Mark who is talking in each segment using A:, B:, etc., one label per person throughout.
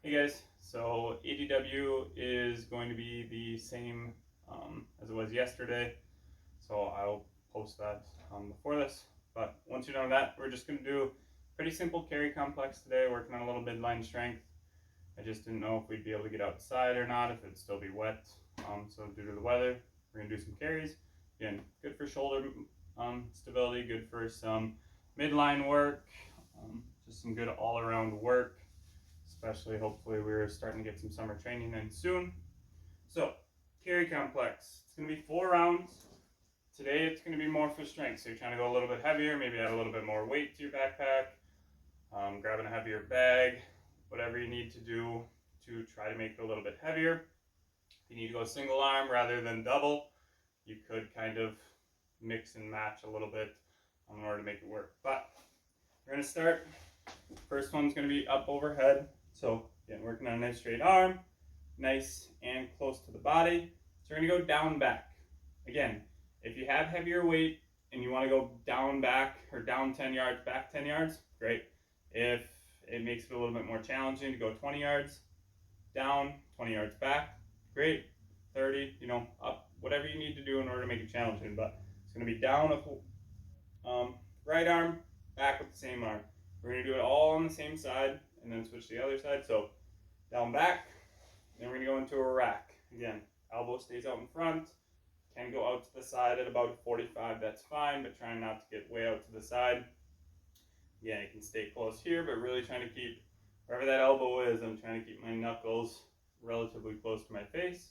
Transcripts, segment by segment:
A: Hey guys, so ADW is going to be the same as it was yesterday, so I'll post that before this. But once you're done with that, we're just going to do pretty simple carry complex today, working on a little midline strength. I just didn't know if we'd be able to get outside or not, if it'd still be wet. So due to the weather, we're going to do some carries. Again, good for shoulder stability, good for some midline work, just some good all-around work. Especially, hopefully, we're starting to get some summer training in soon. So, carry complex. It's going to be 4 rounds. Today, it's going to be more for strength. So, you're trying to go a little bit heavier, maybe add a little bit more weight to your backpack, grabbing a heavier bag, whatever you need to do to try to make it a little bit heavier. If you need to go single arm rather than double, you could kind of mix and match a little bit in order to make it work. But we're going to start. First one's going to be up overhead. So again, working on a nice straight arm, nice and close to the body. So we're going to go down back. Again, if you have heavier weight and you want to go down back or down 10 yards, back 10 yards, great. If it makes it a little bit more challenging to go 20 yards down, 20 yards back, great. 30, up, whatever you need to do in order to make it challenging. But it's going to be down with right arm, back with the same arm. We're going to do it all on the same side and then switch to the other side. So down back, then we're going to go into a rack. Again, elbow stays out in front, can go out to the side at about 45, that's fine, but trying not to get way out to the side. Again, you can stay close here, but really trying to keep, wherever that elbow is, I'm trying to keep my knuckles relatively close to my face.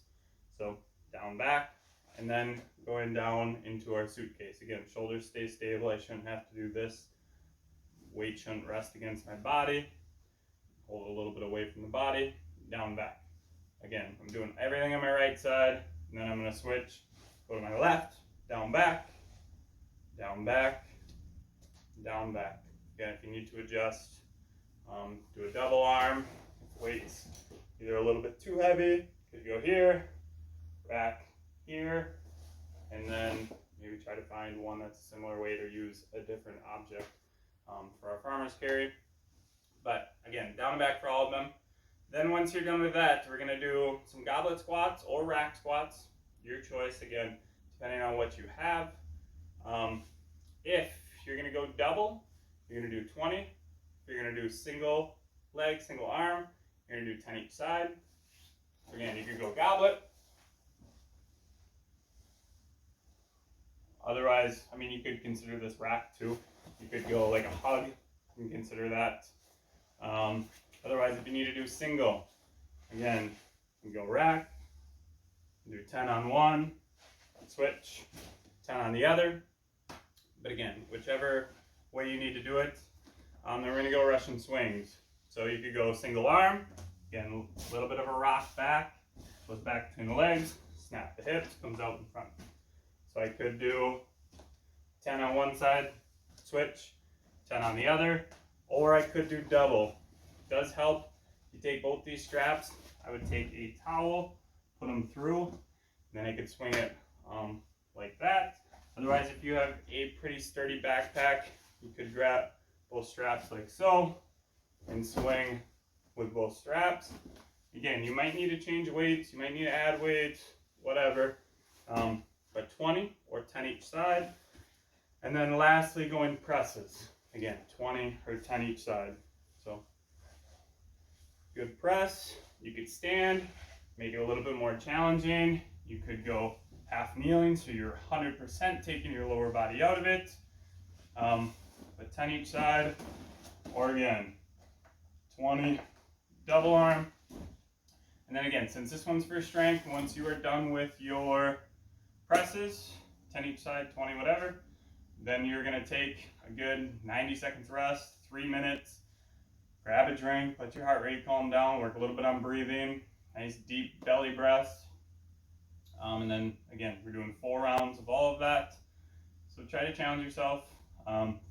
A: So down back, and then going down into our suitcase. Again, shoulders stay stable, I shouldn't have to do this. Weight shouldn't rest against my body. Hold a little bit away from the body, down back. Again, I'm doing everything on my right side, and then I'm going to switch, go to my left, down back, down back, down back. Again, if you need to adjust, do a double arm. If weight's either a little bit too heavy, could go here, back here, and then maybe try to find one that's a similar weight or use a different object for our farmer's carry. But again, down and back for all of them. Then once you're done with that, we're going to do some goblet squats or rack squats. Your choice, again, depending on what you have. If you're going to go double, you're going to do 20. If you're going to do single leg, single arm, you're going to do 10 each side. Again, you could go goblet. Otherwise, you could consider this rack too. You could go like a hug. You can consider that. Otherwise, if you need to do single, again, you go rack, do 10 on one, switch, 10 on the other. But again, whichever way you need to do it. Then we're going to go Russian swings. So you could go single arm, again, a little bit of a rock back, goes back between the legs, snap the hips, comes out in front. So I could do 10 on one side, switch, 10 on the other, or I could do double. It does help. You take both these straps. I would take a towel, put them through, and then I could swing it like that. Otherwise, if you have a pretty sturdy backpack, you could grab both straps like so and swing with both straps. Again, you might need to change weights, you might need to add weights, whatever. But 20 or 10 each side. And then lastly, going presses. Again, 20 or 10 each side. So, good press. You could stand, make it a little bit more challenging. You could go half kneeling, so you're 100% taking your lower body out of it. But 10 each side. Or again, 20 double arm. And then again, since this one's for strength, once you are done with your presses, 10 each side, 20 whatever, then you're going to take a good 90 seconds rest, 3 minutes, grab a drink, let your heart rate calm down, work a little bit on breathing, nice deep belly breaths. And then again, we're doing 4 rounds of all of that. So try to challenge yourself.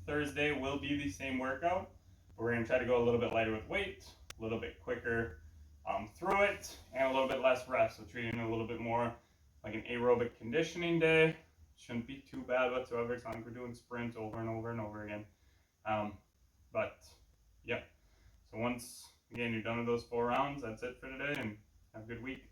A: Thursday will be the same workout, but we're going to try to go a little bit lighter with weight, a little bit quicker through it, and a little bit less rest. So treating it a little bit more like an aerobic conditioning day. Shouldn't be too bad whatsoever. It's not like we're doing sprints over and over and over again. But yeah, so once again, you're done with those 4 rounds. That's it for today, and have a good week.